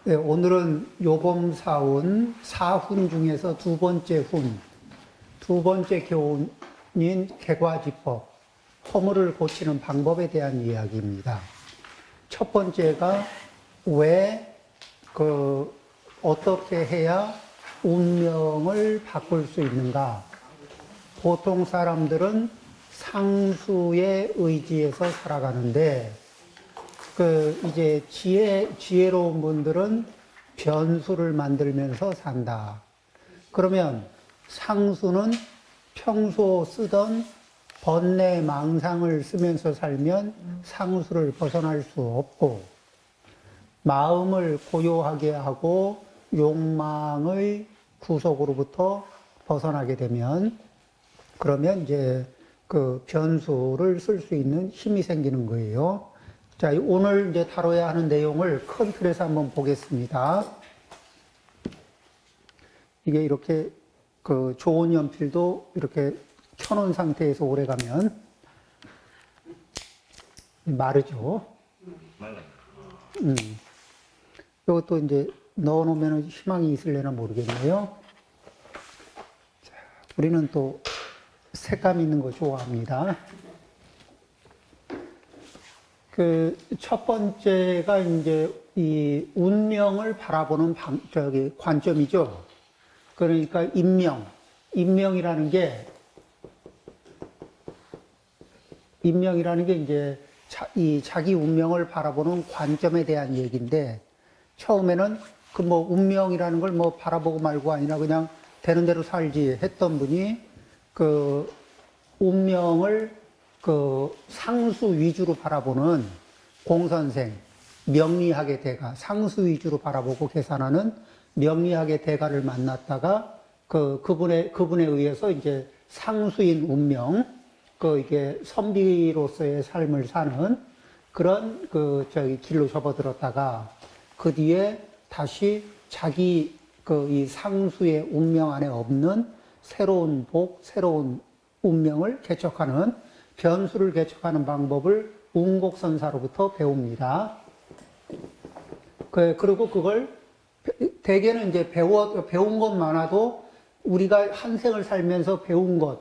네, 오늘은 요범사훈 4훈 중에서 두 번째 훈, 두 번째 교훈인 객과지법, 허물을 고치는 방법에 대한 이야기입니다. 첫 번째가 어떻게 해야 운명을 바꿀 수 있는가? 보통 사람들은 상수의 의지에서 살아가는데, 이제 지혜로운 분들은 변수를 만들면서 산다. 그러면 상수는 평소 쓰던 번뇌 망상을 쓰면서 살면 상수를 벗어날 수 없고, 마음을 고요하게 하고 욕망의 구속으로부터 벗어나게 되면, 그러면 이제 그 변수를 쓸 수 있는 힘이 생기는 거예요. 자, 오늘 이제 다뤄야 하는 내용을 큰 틀에서 한번 보겠습니다. 이게 이렇게 좋은 연필도 이렇게 켜놓은 상태에서 오래 가면 마르죠. 이것도 이제 넣어놓으면 희망이 있을려나 모르겠네요. 자, 우리는 또 색감 있는 거 좋아합니다. 첫 번째가 이제 이 운명을 바라보는 관점이죠. 그러니까 인명이라는 게 이제 자기 운명을 바라보는 관점에 대한 얘기인데, 처음에는 운명이라는 걸 바라보고 말고 아니라 그냥 되는 대로 살지 했던 분이 운명을 상수 위주로 바라보는 공선생, 명리학의 대가, 상수 위주로 바라보고 계산하는 명리학의 대가를 만났다가 그분에 의해서 이제 상수인 운명, 이게 선비로서의 삶을 사는 그런 길로 접어들었다가 그 뒤에 다시 자기 이 상수의 운명 안에 없는 새로운 새로운 운명을 개척하는, 변수를 개척하는 방법을 운곡선사로부터 배웁니다. 그리고 그걸 대개는 이제 배운 것 많아도 우리가 한 생을 살면서 배운 것,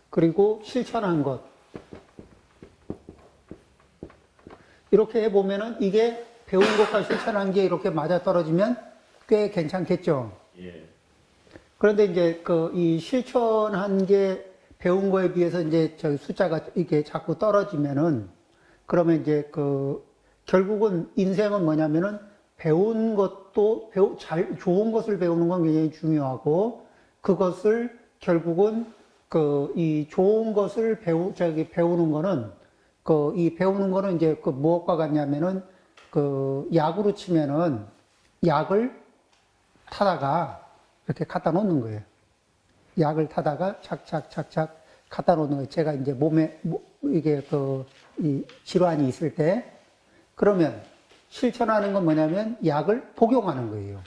그리고 실천한 것, 이렇게 해보면은 이게 배운 것과 실천한 게 이렇게 맞아떨어지면 꽤 괜찮겠죠. 예. 그런데 이제 이 실천한 게 배운 거에 비해서 이제 숫자가 이렇게 자꾸 떨어지면은, 그러면 이제 결국은 인생은 뭐냐면은 배운 것도 좋은 것을 배우는 건 굉장히 중요하고, 그것을 결국은 이 좋은 것을 배우는 거는 이 배우는 거는 이제 무엇과 같냐면은 약으로 치면은 약을 타다가 이렇게 갖다 놓는 거예요. 약을 타다가 착착착착 갖다 놓는 거예요. 제가 이제 몸에 이게 이 질환이 있을 때, 그러면 실천하는 건 뭐냐면 약을 복용하는 거예요.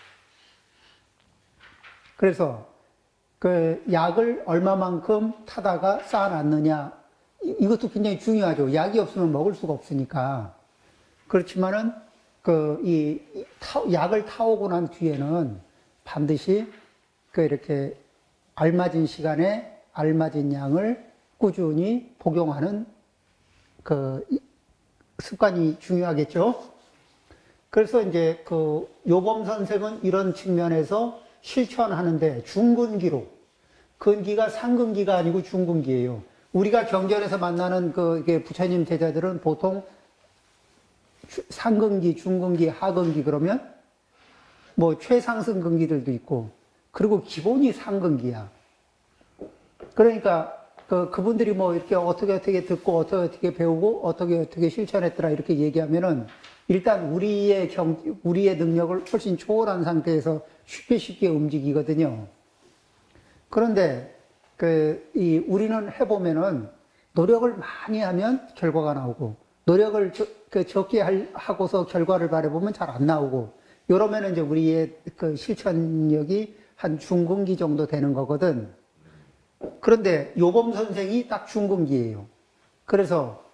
그래서 약을 얼마만큼 타다가 쌓아놨느냐, 이것도 굉장히 중요하죠. 약이 없으면 먹을 수가 없으니까. 그렇지만은 약을 타오고 난 뒤에는 반드시 이렇게 알맞은 시간에 알맞은 양을 꾸준히 복용하는 습관이 중요하겠죠. 그래서 이제 요범 선생은 이런 측면에서 실천하는데 중근기로, 근기가 상근기가 아니고 중근기예요. 우리가 경전에서 만나는 이게 부처님 제자들은 보통 상근기, 중근기, 하근기, 그러면 최상승 근기들도 있고, 그리고 기본이 상근기야. 그러니까 그분들이 이렇게 어떻게 듣고 어떻게 배우고 어떻게 실천했더라 이렇게 얘기하면은, 일단 우리의 능력을 훨씬 초월한 상태에서 쉽게 움직이거든요. 그런데 우리는 해보면은 노력을 많이 하면 결과가 나오고, 노력을 적게 하고서 결과를 바라보면 잘 안 나오고, 이러면 이제 우리의 실천력이 한 중근기 정도 되는 거거든. 그런데 요범 선생이 딱 중근기예요. 그래서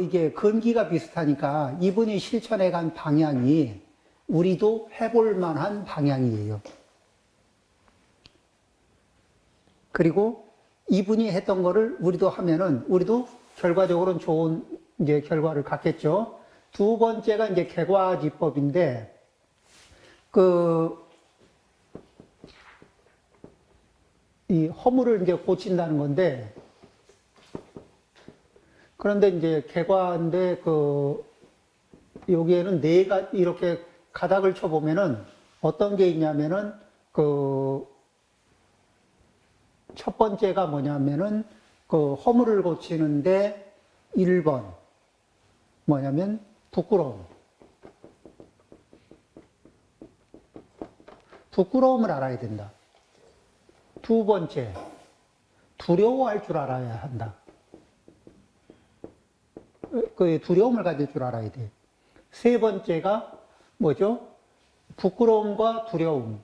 이게 근기가 비슷하니까 이분이 실천해 간 방향이 우리도 해볼 만한 방향이에요. 그리고 이분이 했던 거를 우리도 하면은 우리도 결과적으로는 좋은 이제 결과를 갖겠죠. 두 번째가 이제 객과지법인데 이 허물을 이제 고친다는 건데, 그런데 이제 객과인데 여기에는 이렇게 가닥을 쳐보면은 어떤 게 있냐면은 첫 번째가 뭐냐면은 허물을 고치는데 1번 뭐냐면 부끄러움. 부끄러움을 알아야 된다. 두 번째, 두려워할 줄 알아야 한다. 두려움을 가질 줄 알아야 돼. 세 번째가 뭐죠? 부끄러움과 두려움.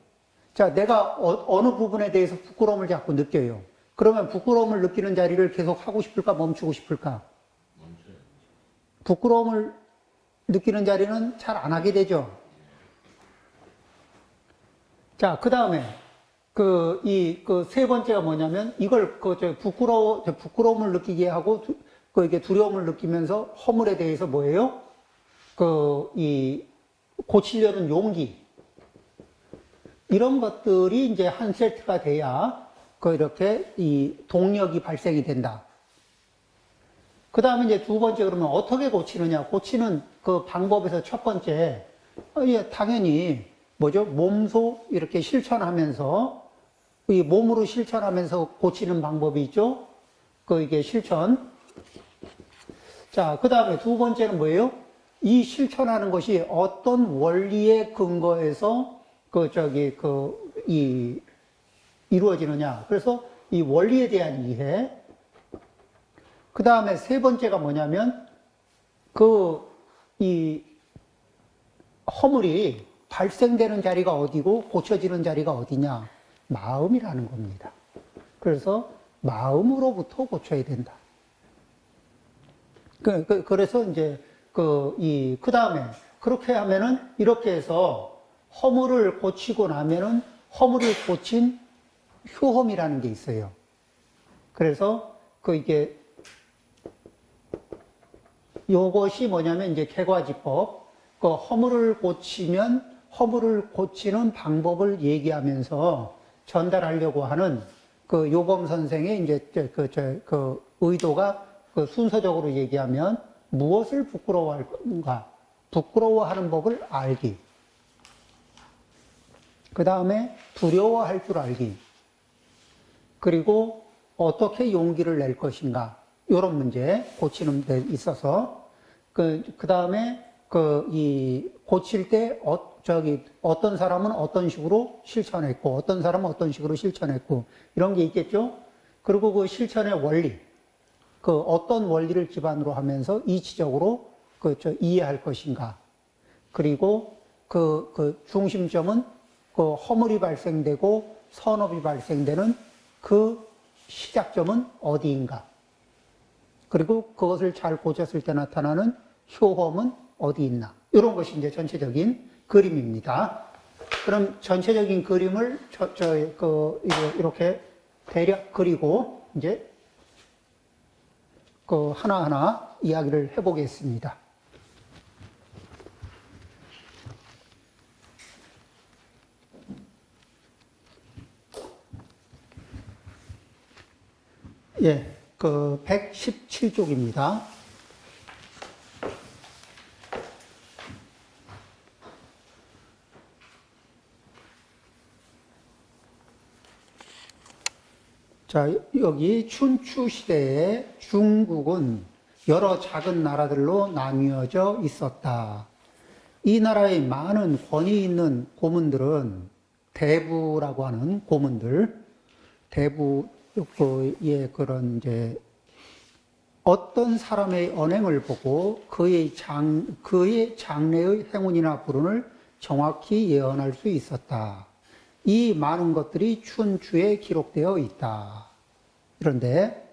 자, 내가 어느 부분에 대해서 부끄러움을 자꾸 느껴요. 그러면 부끄러움을 느끼는 자리를 계속 하고 싶을까, 멈추고 싶을까? 부끄러움을 느끼는 자리는 잘 안 하게 되죠. 자, 그 다음에 세 번째가 뭐냐면 이걸 부끄러움을 느끼게 하고 이게 두려움을 느끼면서 허물에 대해서 뭐예요? 고치려는 용기. 이런 것들이 이제 한 세트가 돼야 이렇게 이 동력이 발생이 된다. 그 다음에 이제 두 번째 그러면 어떻게 고치느냐. 고치는 그 방법에서 첫 번째, 당연히 뭐죠? 몸소 이렇게 실천하면서, 이 몸으로 실천하면서 고치는 방법이 있죠? 이게 실천. 자, 그 다음에 두 번째는 뭐예요? 이 실천하는 것이 어떤 원리에 근거해서 이루어지느냐. 그래서 이 원리에 대한 이해. 그 다음에 세 번째가 뭐냐면, 이 허물이 발생되는 자리가 어디고 고쳐지는 자리가 어디냐. 마음이라는 겁니다. 그래서 마음으로부터 고쳐야 된다. 그래서 이제 그 다음에 그렇게 하면은 이렇게 해서 허물을 고치고 나면은 허물을 고친 효험이라는 게 있어요. 그래서 이게 요것이 뭐냐면 이제 객과지법. 허물을 고치면 허물을 고치는 방법을 얘기하면서 전달하려고 하는 요범 선생의 이제 의도가 순서적으로 얘기하면 무엇을 부끄러워할 건가? 부끄러워하는 법을 알기. 그 다음에 두려워할 줄 알기. 그리고 어떻게 용기를 낼 것인가. 이런 문제 고치는 데 있어서 그 다음에 고칠 때 어떤 사람은 어떤 식으로 실천했고 어떤 사람은 어떤 식으로 실천했고 이런 게 있겠죠. 그리고 그 실천의 원리, 어떤 원리를 기반으로 하면서 이치적으로 이해할 것인가. 그리고 중심점은 허물이 발생되고 선업이 발생되는 그 시작점은 어디인가. 그리고 그것을 잘 고쳤을 때 나타나는 효험은 어디 있나. 이런 것이 이제 전체적인 그림입니다. 그럼 전체적인 그림을 이렇게 대략 그리고 이제 하나하나 이야기를 해보겠습니다. 예, 117쪽입니다. 자, 여기 춘추 시대에 중국은 여러 작은 나라들로 나뉘어져 있었다. 이 나라의 많은 권위 있는 고문들은 대부라고 하는 고문들, 대부의 그런 이제 어떤 사람의 언행을 보고 그의 장래의 행운이나 불운을 정확히 예언할 수 있었다. 이 많은 것들이 춘추에 기록되어 있다. 그런데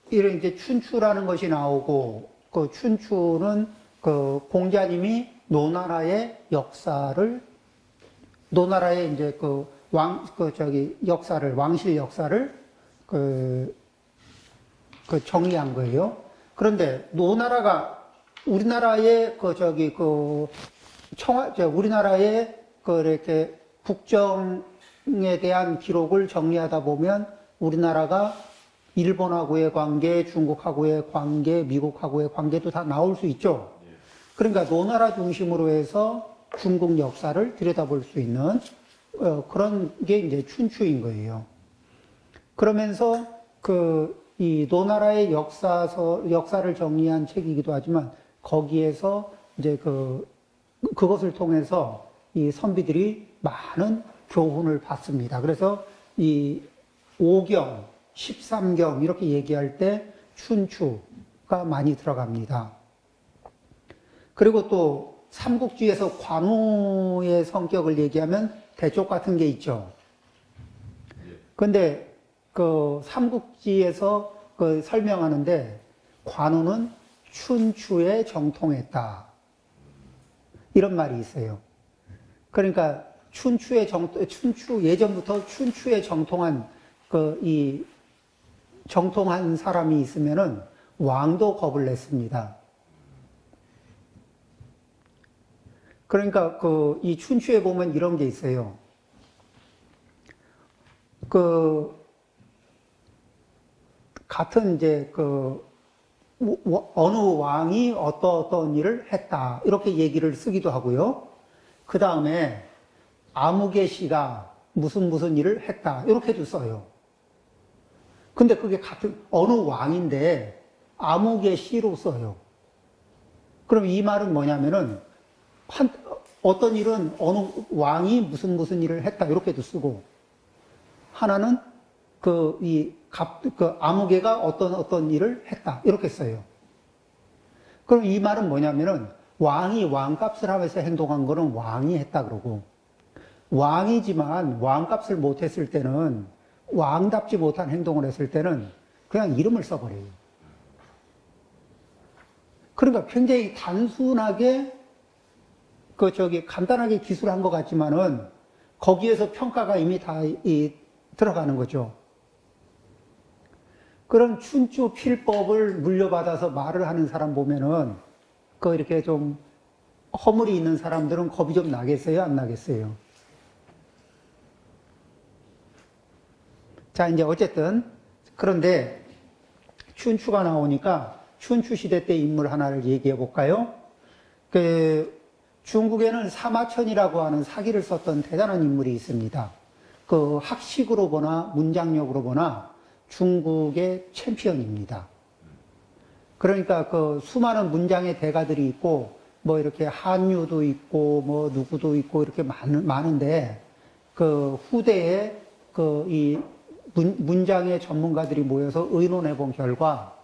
이런 이제 춘추라는 것이 나오고, 그 춘추는 그 공자님이 노나라의 역사를, 노나라의 이제 역사를, 왕실 역사를 정리한 거예요. 그런데 노나라가 우리나라의 우리나라의 이렇게 국정에 대한 기록을 정리하다 보면 우리나라가 일본하고의 관계, 중국하고의 관계, 미국하고의 관계도 다 나올 수 있죠. 그러니까 노나라 중심으로 해서 중국 역사를 들여다볼 수 있는 그런 게 이제 춘추인 거예요. 그러면서 이 노나라의 역사를 정리한 책이기도 하지만 거기에서 이제 그것을 통해서 이 선비들이 많은 교훈을 받습니다. 그래서 이 5경, 13경 이렇게 얘기할 때 춘추가 많이 들어갑니다. 그리고 또 삼국지에서 관우의 성격을 얘기하면 대쪽 같은 게 있죠. 근데 삼국지에서 설명하는데 관우는 춘추에 정통했다. 이런 말이 있어요. 그러니까 예전부터 춘추에 정통한 정통한 사람이 있으면은 왕도 겁을 냈습니다. 그러니까 이 춘추에 보면 이런 게 있어요. 같은 이제 어느 왕이 어떤 일을 했다. 이렇게 얘기를 쓰기도 하고요. 그 다음에 아무개 씨가 무슨 일을 했다. 이렇게도 써요. 근데 그게 같은 어느 왕인데 아무개 씨로 써요. 그럼 이 말은 뭐냐면은 어떤 일은 어느 왕이 무슨 일을 했다. 이렇게도 쓰고 하나는 아무개가 어떤 일을 했다. 이렇게 써요. 그럼 이 말은 뭐냐면은 왕이 왕값을 하면서 행동한 거는 왕이 했다 그러고 왕이지만 왕값을 못했을 때는 왕답지 못한 행동을 했을 때는 그냥 이름을 써버려요. 그러니까 굉장히 단순하게 간단하게 기술한 것 같지만은 거기에서 평가가 이미 다 들어가는 거죠. 그런 춘추 필법을 물려받아서 말을 하는 사람 보면은 이렇게 좀 허물이 있는 사람들은 겁이 좀 나겠어요? 안 나겠어요? 자, 이제 어쨌든 그런데 춘추가 나오니까 춘추 시대 때 인물 하나를 얘기해 볼까요? 중국에는 사마천이라고 하는 사기를 썼던 대단한 인물이 있습니다. 학식으로 보나 문장력으로 보나 중국의 챔피언입니다. 그러니까 수많은 문장의 대가들이 있고 뭐 이렇게 한유도 있고 뭐 누구도 있고 이렇게 많은데 후대에 이 문장의 전문가들이 모여서 의논해 본 결과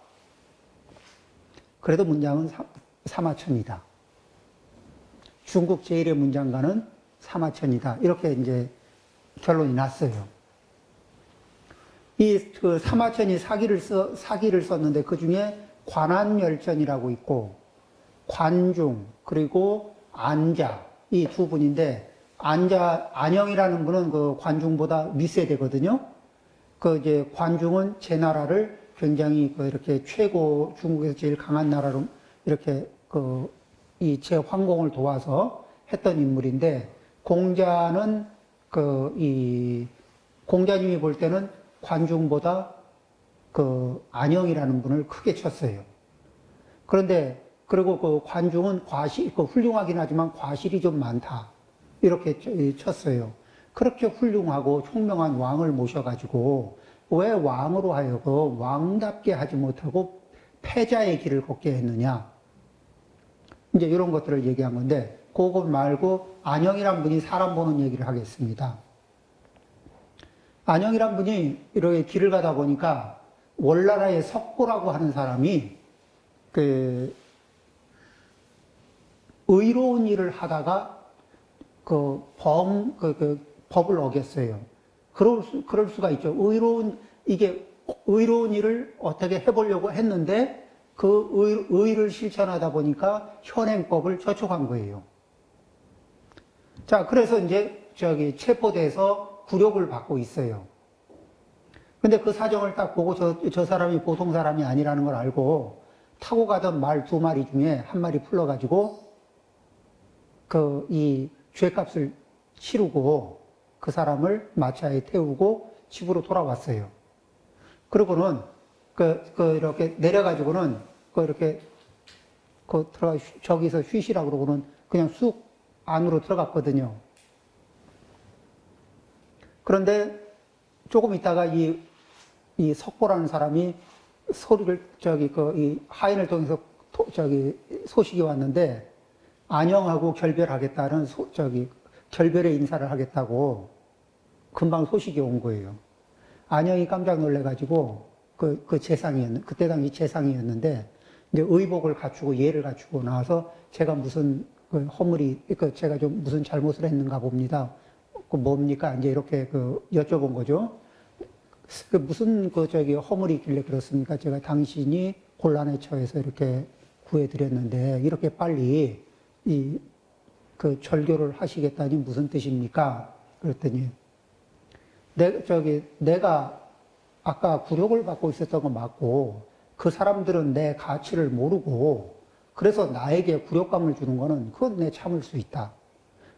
그래도 문장은 사마천이다. 중국 제1의 문장가는 사마천이다. 이렇게 이제 결론이 났어요. 사마천이 사기를 썼는데 그 중에 관안열전이라고 있고 관중 그리고 안자 이 두 분인데 안영이라는 분은 관중보다 윗세대거든요. 이제 관중은 제 나라를 굉장히 이렇게 중국에서 제일 강한 나라로 이렇게 이 제 황공을 도와서 했던 인물인데 공자는 공자님이 볼 때는 관중보다 안영이라는 분을 크게 쳤어요. 그런데 그리고 관중은 훌륭하긴 하지만 과실이 좀 많다. 이렇게 쳤어요. 그렇게 훌륭하고 총명한 왕을 모셔가지고 왜 왕으로 하여금 왕답게 하지 못하고 패자의 길을 걷게 했느냐. 이제 이런 것들을 얘기한 건데 그거 말고 안영이란 분이 사람 보는 얘기를 하겠습니다. 안영이란 분이 이렇게 길을 가다 보니까 월나라의 석고라고 하는 사람이 의로운 일을 하다가 법을 어겼어요. 그럴 수가 있죠. 의로운 일을 어떻게 해보려고 했는데 그 의를 실천하다 보니까 현행법을 저촉한 거예요. 자, 그래서 이제 체포돼서 굴욕을 받고 있어요. 근데 그 사정을 딱 보고 저 사람이 보통 사람이 아니라는 걸 알고 타고 가던 말 2마리 중에 1마리 풀러가지고 이 죄값을 치르고 그 사람을 마차에 태우고 집으로 돌아왔어요. 그러고는 이렇게 내려가지고는 이렇게 저기서 쉬시라고 그러고는 그냥 쑥 안으로 들어갔거든요. 그런데 조금 있다가 이 석보라는 사람이 소리를 이 하인을 통해서 소식이 왔는데 안영하고 결별하겠다는 결별의 인사를 하겠다고 금방 소식이 온 거예요. 안영이 깜짝 놀래가지고 그때 당시 재상이었는데 이제 의복을 갖추고 예를 갖추고 나와서 제가 무슨 허물이 제가 좀 무슨 잘못을 했는가 봅니다. 뭡니까? 이제 이렇게 여쭤본 거죠. 무슨 허물이 있길래 그렇습니까? 제가 당신이 곤란에 처해서 이렇게 구해드렸는데 이렇게 빨리 절교를 하시겠다니 무슨 뜻입니까? 그랬더니 내가 아까 굴욕을 받고 있었던 건 맞고 그 사람들은 내 가치를 모르고 그래서 나에게 굴욕감을 주는 거는 그건 내 참을 수 있다.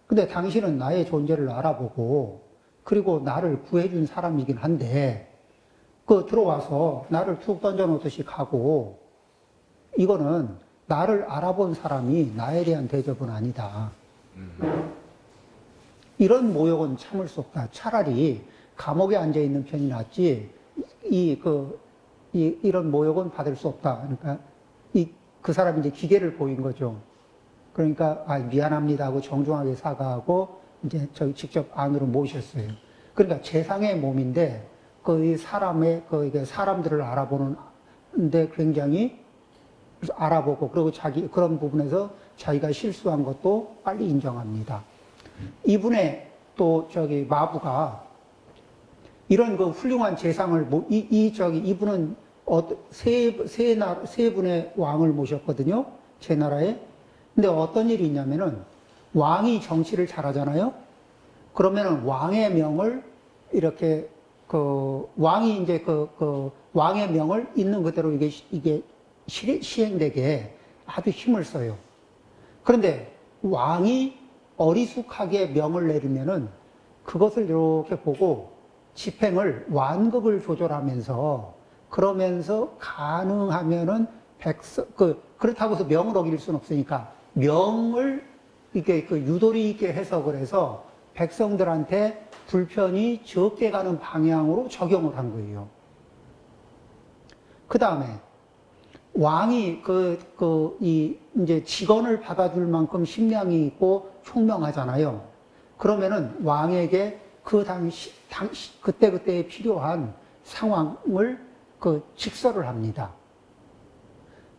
근데 당신은 나의 존재를 알아보고 그리고 나를 구해준 사람이긴 한데 들어와서 나를 툭 던져놓듯이 가고 이거는 나를 알아본 사람이 나에 대한 대접은 아니다. 이런 모욕은 참을 수 없다. 차라리 감옥에 앉아있는 편이 낫지 이런 모욕은 받을 수 없다. 그러니까 그 사람이 이제 기계를 보인 거죠. 그러니까 미안합니다 하고 정중하게 사과하고 이제 직접 안으로 모셨어요. 그러니까 재상의 몸인데 사람들을 알아보는데 굉장히 알아보고 그리고 그런 부분에서 자기가 실수한 것도 빨리 인정합니다. 이분의 마부가 이런 훌륭한 재상을 이분은 세 분의 왕을 모셨거든요. 제 나라에. 근데 어떤 일이 있냐면은 왕이 정치를 잘하잖아요. 그러면은 왕의 명을 이렇게 왕이 이제 왕의 명을 있는 그대로 이게 시행되게 아주 힘을 써요. 그런데 왕이 어리숙하게 명을 내리면은 그것을 이렇게 보고 집행을 완급을 조절하면서 그러면서 가능하면은 그렇다고 해서 명을 어길 수는 없으니까 명을 이게 유도리 있게 해석을 해서 백성들한테 불편이 적게 가는 방향으로 적용을 한 거예요. 그 다음에 왕이 이제 직언을 받아줄 만큼 심량이 있고 총명하잖아요. 그러면은 왕에게 그때그때에 필요한 상황을 직설을 합니다.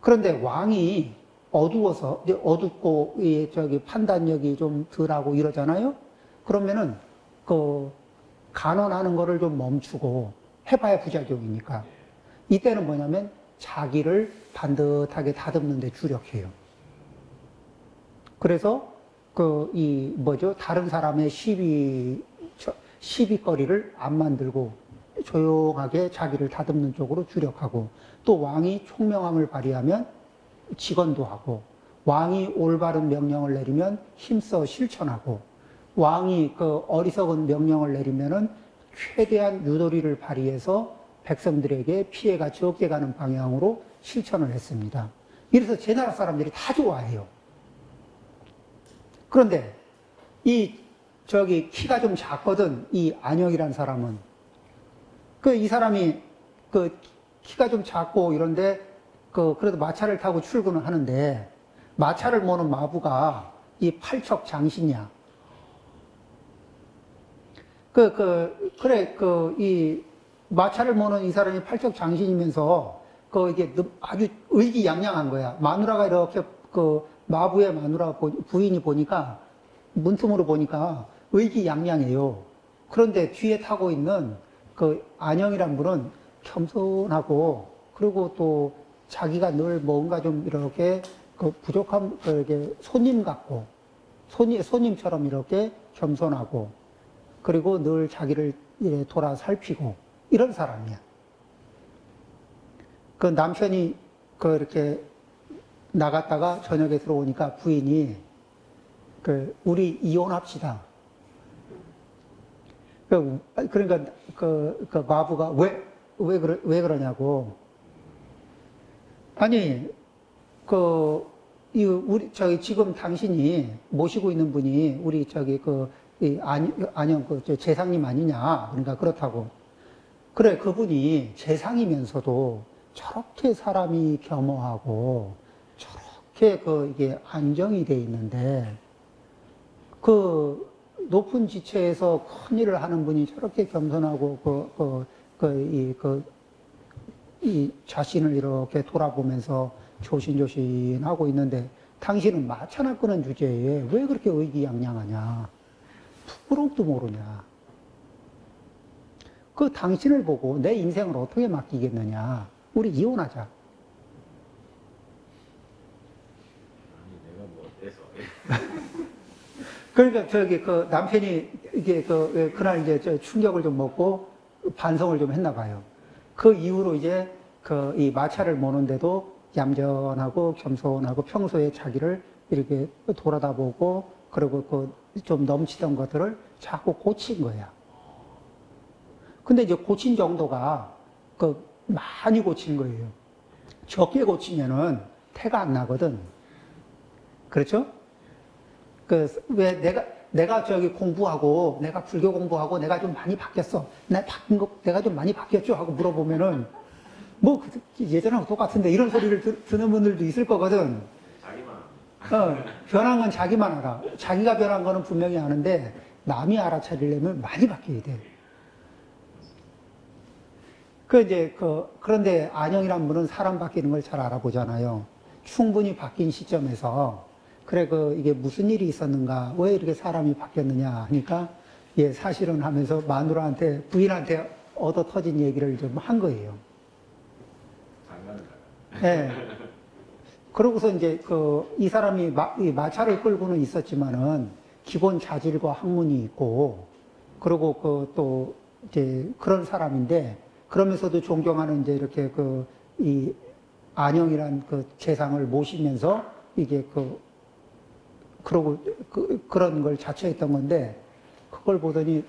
그런데 왕이 어둡고 판단력이 좀 덜하고 이러잖아요. 그러면은 간언하는 거를 좀 멈추고 해봐야 부작용이니까 이때는 뭐냐면 자기를 반듯하게 다듬는 데 주력해요. 그래서 다른 사람의 시비거리를 안 만들고 조용하게 자기를 다듬는 쪽으로 주력하고 또 왕이 총명함을 발휘하면 직언도 하고 왕이 올바른 명령을 내리면 힘써 실천하고 왕이 어리석은 명령을 내리면은 최대한 유도리를 발휘해서 백성들에게 피해가 적게 가는 방향으로 실천을 했습니다. 이래서 제 나라 사람들이 다 좋아해요. 그런데 키가 좀 작거든, 이 안영이라는 사람은. 이 사람이 키가 좀 작고 이런데 그래도 마차를 타고 출근을 하는데 마차를 모는 마부가 이 팔척 장신이야. 이 마차를 모는 이 사람이 팔척 장신이면서 이게 아주 의기양양한 거야. 마누라가 이렇게 마부의 마누라 부인이 보니까 문틈으로 보니까 의기양양해요. 그런데 뒤에 타고 있는 안영이란 분은 겸손하고, 그리고 또 자기가 늘 뭔가 좀 이렇게 그 부족한, 이렇게 손님 같고, 손님처럼 이렇게 겸손하고, 그리고 늘 자기를 돌아 살피고, 이런 사람이야. 그 남편이 그 이렇게 나갔다가 저녁에 들어오니까 부인이 우리 이혼합시다. 그러니까 그 마부가 왜 그러냐고. 아니, 우리, 지금 당신이 모시고 있는 분이 우리 안영, 재상님 아니냐. 그러니까 그렇다고. 그래, 그분이 재상이면서도 저렇게 사람이 겸허하고, 저렇게 이게 안정이 돼 있는데, 높은 지체에서 큰 일을 하는 분이 저렇게 겸손하고, 이 자신을 이렇게 돌아보면서 조신조신하고 있는데, 당신은 마차나 끄는 주제에 왜 그렇게 의기양양하냐? 부끄러움도 모르냐? 당신을 보고 내 인생을 어떻게 맡기겠느냐? 우리 이혼하자. 아니, 내가 뭐 어때서? 그러니까 남편이 이게 그날 이제 충격을 좀 먹고 반성을 좀 했나 봐요. 그 이후로 이제 이 마차를 모는데도 얌전하고 겸손하고 평소에 자기를 이렇게 돌아다보고 그리고 좀 넘치던 것들을 자꾸 고친 거야. 근데 이제 고친 정도가 많이 고친 거예요. 적게 고치면은 태가 안 나거든. 그렇죠? 왜 내가 공부하고, 내가 불교 공부하고, 내가 좀 많이 바뀌었어. 내가 좀 많이 바뀌었죠? 하고 물어보면은, 예전하고 똑같은데, 이런 소리를 듣는 분들도 있을 거거든. 자기만. 변한 건 자기만 알아. 자기가 변한 거는 분명히 아는데, 남이 알아차리려면 많이 바뀌어야 돼. 그런데 안영이란 분은 사람 바뀌는 걸 잘 알아보잖아요. 충분히 바뀐 시점에서, 그래, 이게 무슨 일이 있었는가, 왜 이렇게 사람이 바뀌었느냐 하니까, 예, 사실은 하면서 마누라한테, 부인한테 얻어 터진 얘기를 좀 한 거예요. 예. 그러고서 이제 이 사람이 이 마차를 끌고는 있었지만은, 기본 자질과 학문이 있고, 그리고 또, 이제 그런 사람인데, 그러면서도 존경하는 이제 이렇게 이 안영이란 재상을 모시면서 이게 그러고 그런 걸 자처했던 건데 그걸 보더니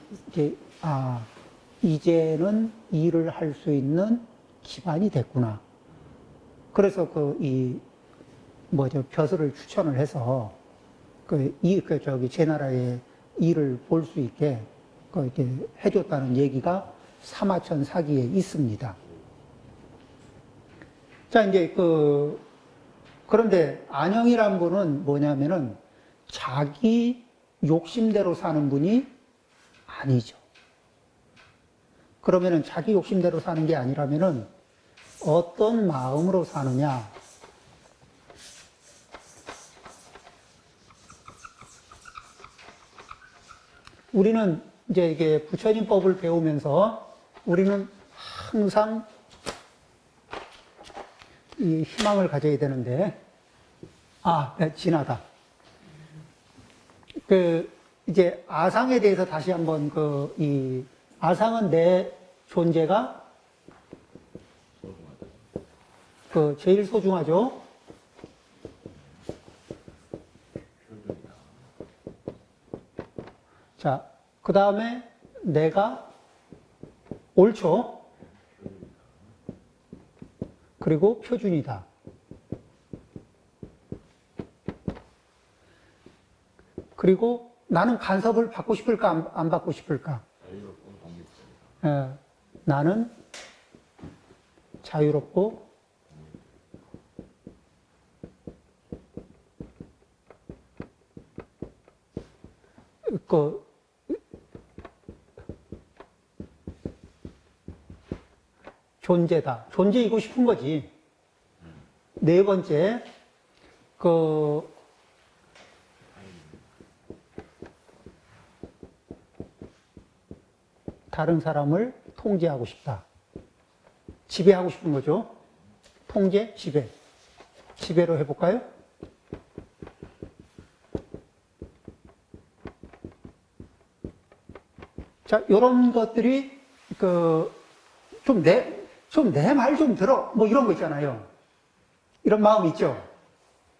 이제는 일을 할 수 있는 기반이 됐구나. 그래서 벼슬을 추천을 해서 제 나라에 일을 볼 수 있게 이렇게 해줬다는 얘기가 사마천 사기에 있습니다. 자, 이제 그런데 안영이란 분은 뭐냐면은 자기 욕심대로 사는 분이 아니죠. 그러면은 자기 욕심대로 사는 게 아니라면은 어떤 마음으로 사느냐? 우리는 이제 이게 부처님법을 배우면서 우리는 항상 이 희망을 가져야 되는데, 진하다. 이제 아상에 대해서 다시 한번 이 아상은 내 존재가 제일 소중하죠. 자, 그 다음에 내가 옳죠. 그리고 표준이다. 그리고 나는 간섭을 받고 싶을까, 안 받고 싶을까? 나는 자유롭고 존재다. 존재이고 싶은 거지. 네 번째, 다른 사람을 통제하고 싶다. 지배하고 싶은 거죠. 통제, 지배. 지배로 해볼까요? 자, 요런 것들이, 좀 내 말 좀 들어. 뭐 이런 거 있잖아요. 이런 마음 있죠.